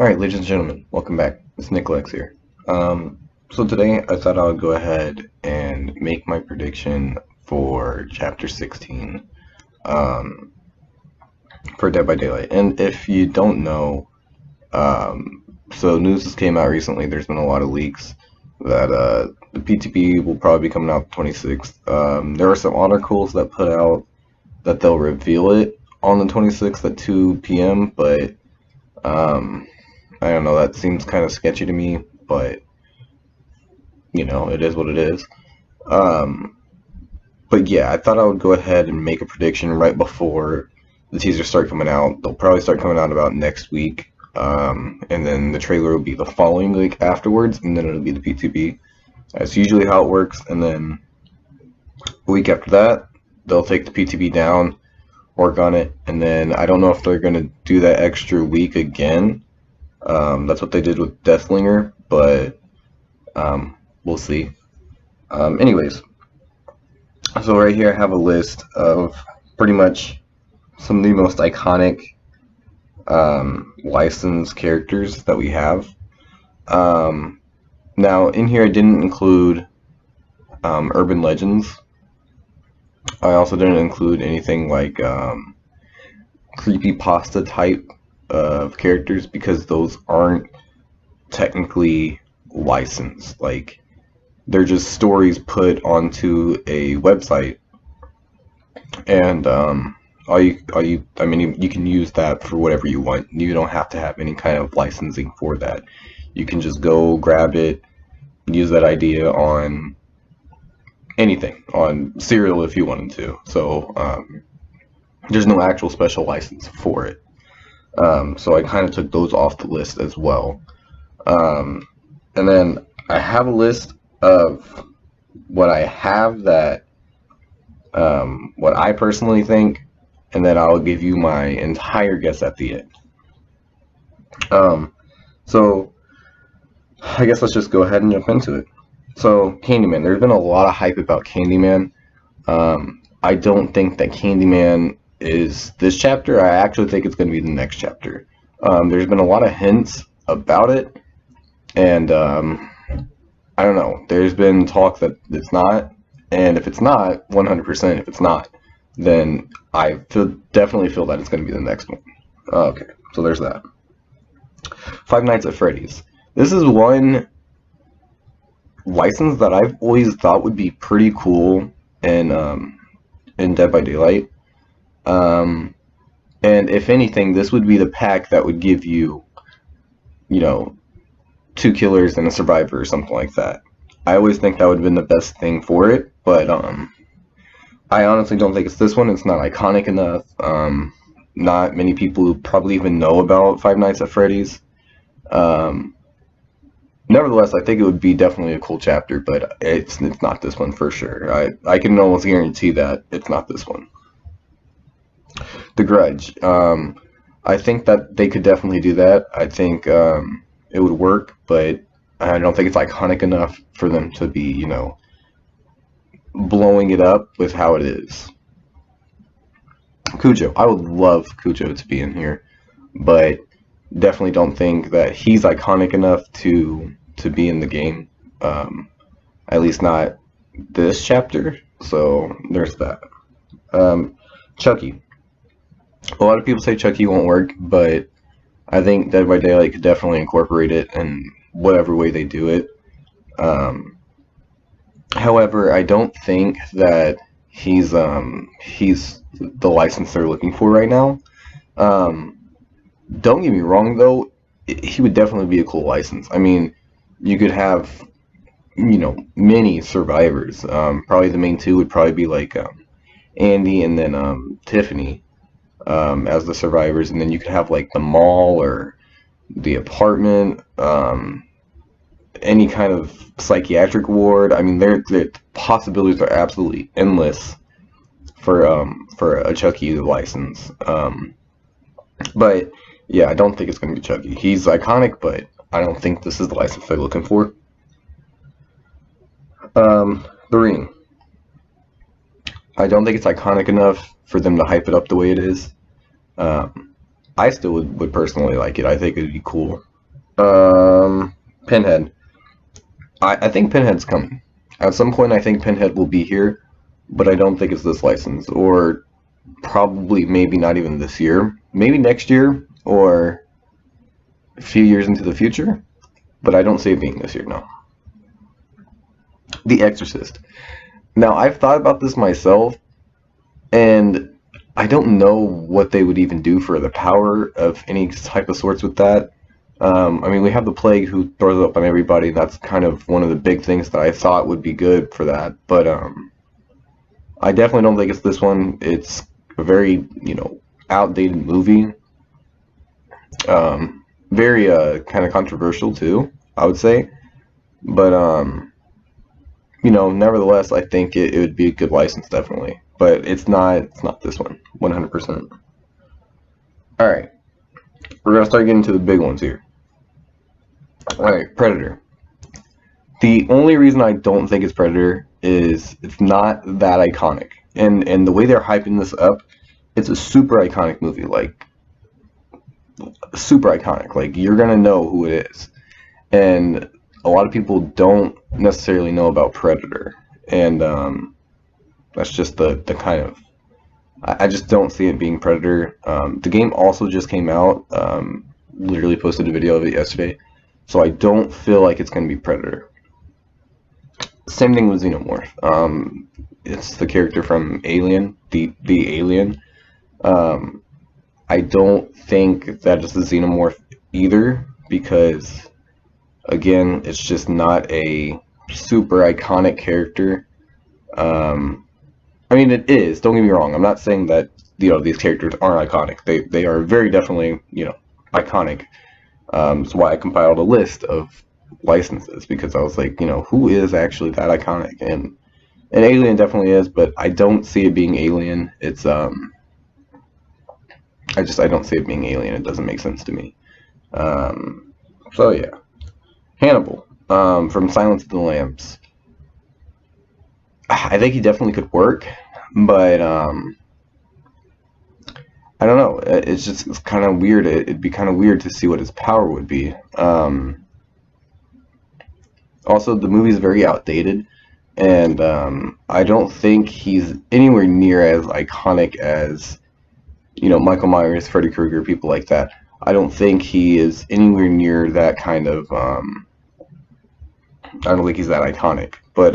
Alright, ladies and gentlemen, welcome back. It's Nicholas here. So today I thought I would go ahead and make my prediction for Chapter 16 um, for Dead by Daylight. And if you don't know, so news just came out recently, there's been a lot of leaks that the PTP will probably be coming out the 26th. There are some articles that put out that they'll reveal it on the 26th at 2 p.m., but I don't know, that seems kind of sketchy to me, but it is what it is. Um, but yeah, I thought I would go ahead and make a prediction right before the teasers start coming out. They'll probably start coming out about next week, and then the trailer will be the following week afterwards, and then it'll be the PTB. That's usually how it works, and then a week after that, they'll take the PTB down, work on it, and then I don't know if they're going to do that extra week again. That's what they did with Deathlinger, but we'll see. Anyways, so right here I have a list of pretty much some of the most iconic licensed characters that we have. Now, in here I didn't include urban legends. I also didn't include anything like creepypasta type of characters because those aren't technically licensed. Like, they're just stories put onto a website, and I mean, you can use that for whatever you want. You don't have to have any kind of licensing for that. You can just go grab it, use that idea on anything, on cereal if you wanted to. So there's no actual special license for it. So I kind of took those off the list as well. And then I have a list of what I have that, what I personally think, and then I'll give you my entire guess at the end. So I guess let's just go ahead and jump into it. So Candyman, there's been a lot of hype about Candyman. I don't think that Candyman is this chapter. I actually think it's going to be the next chapter. There's been a lot of hints about it, and I don't know. There's been talk that it's not, and if it's not, 100%. If it's not, then definitely feel that it's going to be the next one. Okay, so there's that. Five Nights at Freddy's. This is one license that I've always thought would be pretty cool in Dead by Daylight. And if anything, this would be the pack that would give you, two killers and a survivor or something like that. I always think that would have been the best thing for it, but I honestly don't think it's this one. It's not iconic enough. Not many people probably even know about Five Nights at Freddy's. Nevertheless, I think it would be definitely a cool chapter, but it's not this one for sure. I can almost guarantee that it's not this one. The Grudge. I think that they could definitely do that. I think it would work, but I don't think it's iconic enough for them to be, blowing it up with how it is. Cujo. I would love Cujo to be in here, but definitely don't think that he's iconic enough to be in the game. At least not this chapter. So there's that. Chucky. A lot of people say Chucky won't work, but I think Dead by Daylight could definitely incorporate it in whatever way they do it. However, I don't think that he's the license they're looking for right now. Don't get me wrong, though, he would definitely be a cool license. I mean, you could have, many survivors. Probably the main two would probably be like Andy and then Tiffany as the survivors, and then you could have like the mall or the apartment, any kind of psychiatric ward. I mean, the possibilities are absolutely endless for a Chucky license. But yeah, I don't think it's going to be Chucky. He's iconic, but I don't think this is the license they're looking for. The Ring. I don't think it's iconic enough for them to hype it up the way it is. I still would personally like it. I think it'd be cool. Pinhead. I think Pinhead's coming. At some point, I think Pinhead will be here, but I don't think it's this license, or probably maybe not even this year. Maybe next year, or a few years into the future, but I don't see it being this year, no. The Exorcist. Now, I've thought about this myself, and I don't know what they would even do for the power of any type of sorts with that. I mean, we have the plague who throws up on everybody. That's kind of one of the big things that I thought would be good for that. But I definitely don't think it's this one. It's a very, outdated movie. Very kind of controversial too, I would say. But nevertheless, I think it would be a good license, definitely. But it's not this one, 100%. All right, we're gonna start getting to the big ones here. All right, Predator. The only reason I don't think it's Predator is it's not that iconic, and the way they're hyping this up, it's a super iconic movie, like super iconic. Like you're gonna know who it is, and a lot of people don't necessarily know about Predator, and that's just the kind of. I just don't see it being Predator. The game also just came out. Literally posted a video of it yesterday, so I don't feel like it's gonna be Predator. Same thing with Xenomorph. It's the character from Alien, the Alien. I don't think that it's the Xenomorph either, because again, it's just not a super iconic character. I mean, it is. Don't get me wrong. I'm not saying that these characters aren't iconic. They are very definitely iconic. That's why I compiled a list of licenses, because I was like, who is actually that iconic? And Alien definitely is, but I don't see it being Alien. It's I don't see it being Alien. It doesn't make sense to me. So yeah, Hannibal from Silence of the Lambs. I think he definitely could work, but I don't know. It's kind of weird. It'd be kind of weird to see what his power would be. Also, the movie's very outdated, and I don't think he's anywhere near as iconic as Michael Myers, Freddy Krueger, people like that. I don't think he is anywhere near that kind of. I don't think he's that iconic, but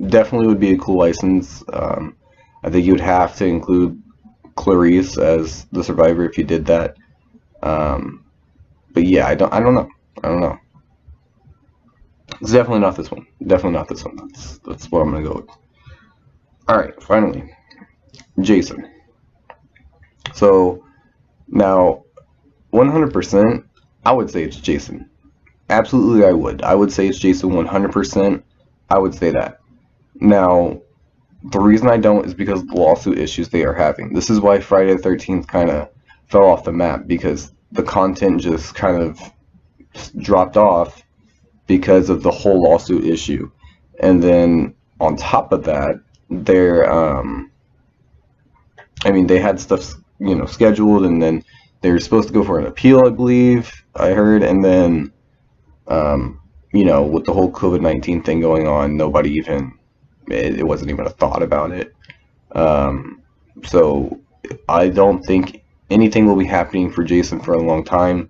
definitely would be a cool license. I think you would have to include Clarice as the survivor if you did that. But yeah, I don't know. It's definitely not this one. Definitely not this one. That's what I'm gonna go with. All right, finally, Jason. So now, 100%, I would say it's Jason. Absolutely, I would. I would say it's Jason 100%. I would say that. Now, the reason I don't is because of the lawsuit issues they are having. This is why Friday the 13th kind of fell off the map, because the content just kind of dropped off because of the whole lawsuit issue. And then on top of that, they had stuff, scheduled, and then they were supposed to go for an appeal, I believe, I heard, and then with the whole COVID-19 thing going on, nobody even, it wasn't even a thought about it. So I don't think anything will be happening for Jason for a long time.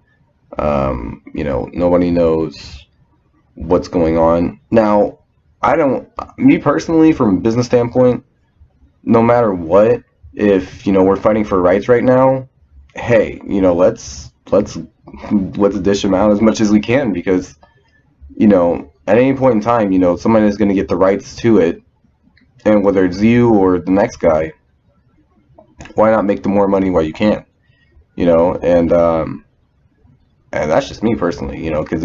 Nobody knows what's going on. Now, me personally, from a business standpoint, no matter what, if, we're fighting for rights right now, hey, let's dish them out as much as we can, because at any point in time, somebody is going to get the rights to it, and whether it's you or the next guy, why not make the more money while you can? And that's just me personally, because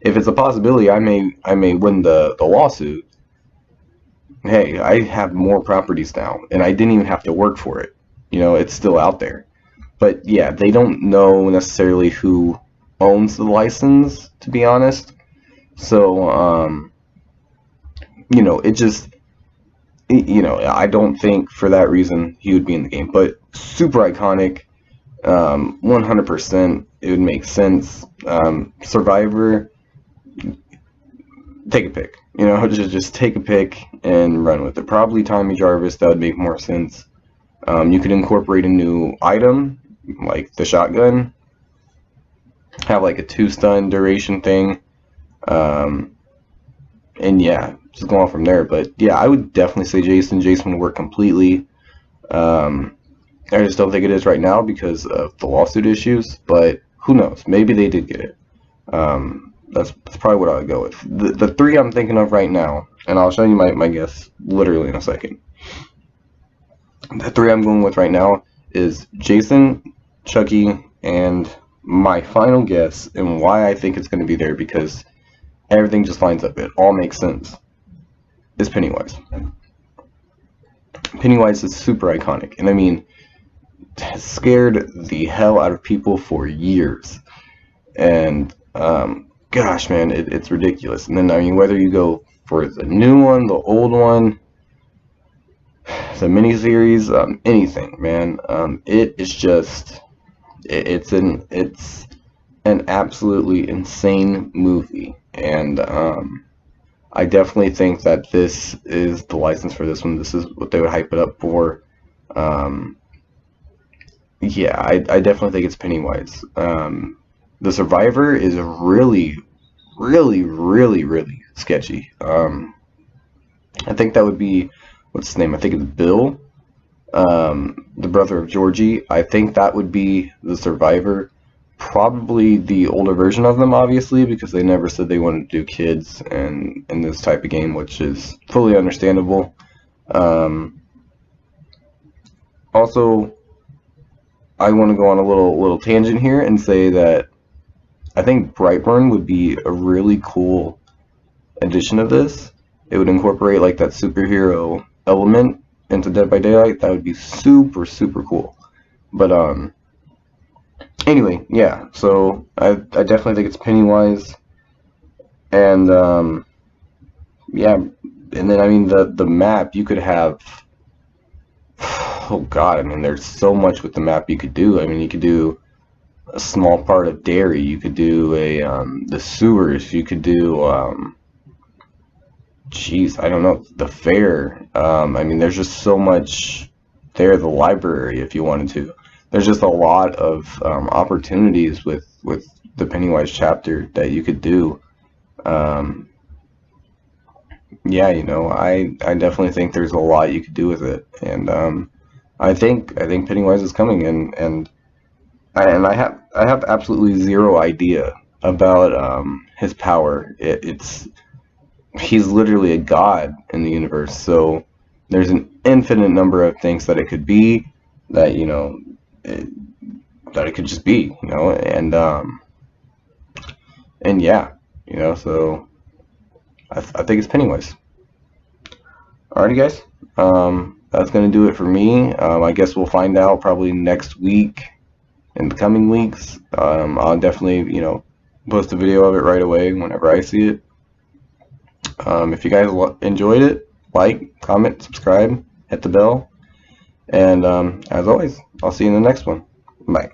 if it's a possibility, I may win the lawsuit. Hey, I have more properties now, and I didn't even have to work for it. It's still out there. But yeah, they don't know necessarily who owns the license, to be honest. So, it just, I don't think for that reason he would be in the game. But super iconic. 100% it would make sense. Survivor, take a pick. You know, just take a pick and run with it. Probably Tommy Jarvis, that would make more sense. You could incorporate a new item, like the shotgun, have like a 2-stun duration thing, and yeah, just go on from there. But yeah, I would definitely say Jason. Jason would work completely. I just don't think it is right now because of the lawsuit issues, but who knows? Maybe they did get it. That's probably what I would go with. The 3 I'm thinking of right now, and I'll show you my guess literally in a second. The 3 I'm going with right now is Jason, Chucky, and my final guess, and why I think it's going to be there, because everything just lines up. It all makes sense, is Pennywise. Pennywise is super iconic, and I mean, has scared the hell out of people for years. And gosh, man, it's ridiculous. And then, I mean, whether you go for the new one, the old one, the miniseries, anything, man, it is just, it's an absolutely insane movie. And I definitely think that this is the license for this one. This is what they would hype it up for. Yeah, I definitely think it's Pennywise. The Survivor is really, really, really, really sketchy. I think that would be, what's his name? I think it's Bill, the brother of Georgie. I think that would be the Survivor. Probably the older version of them, obviously, because they never said they wanted to do kids and in this type of game, which is fully understandable. Also, I want to go on a little tangent here and say that I think Brightburn would be a really cool addition of this. It would incorporate like that superhero element into Dead by Daylight. That would be super, super cool. But anyway, yeah, so I definitely think it's Pennywise. And yeah, and then I mean the map, you could have, oh god, I mean there's so much with the map you could do. I mean, you could do a small part of Derry, you could do a the sewers, you could do geez, I don't know, the fair. I mean, there's just so much there. The library, if you wanted to. There's just a lot of opportunities with the Pennywise chapter that you could do. Yeah, you know, I definitely think there's a lot you could do with it, and I think Pennywise is coming, and I have absolutely zero idea about his power. He's literally a god in the universe, so there's an infinite number of things that it could be, that, you know, that it could just be, you know, and yeah, you know, so I think it's Pennywise. Alrighty, guys, that's gonna do it for me. I guess we'll find out probably next week, in the coming weeks. I'll definitely, you know, post a video of it right away whenever I see it. If you guys enjoyed it, like, comment, subscribe, hit the bell, and as always, I'll see you in the next one. Bye.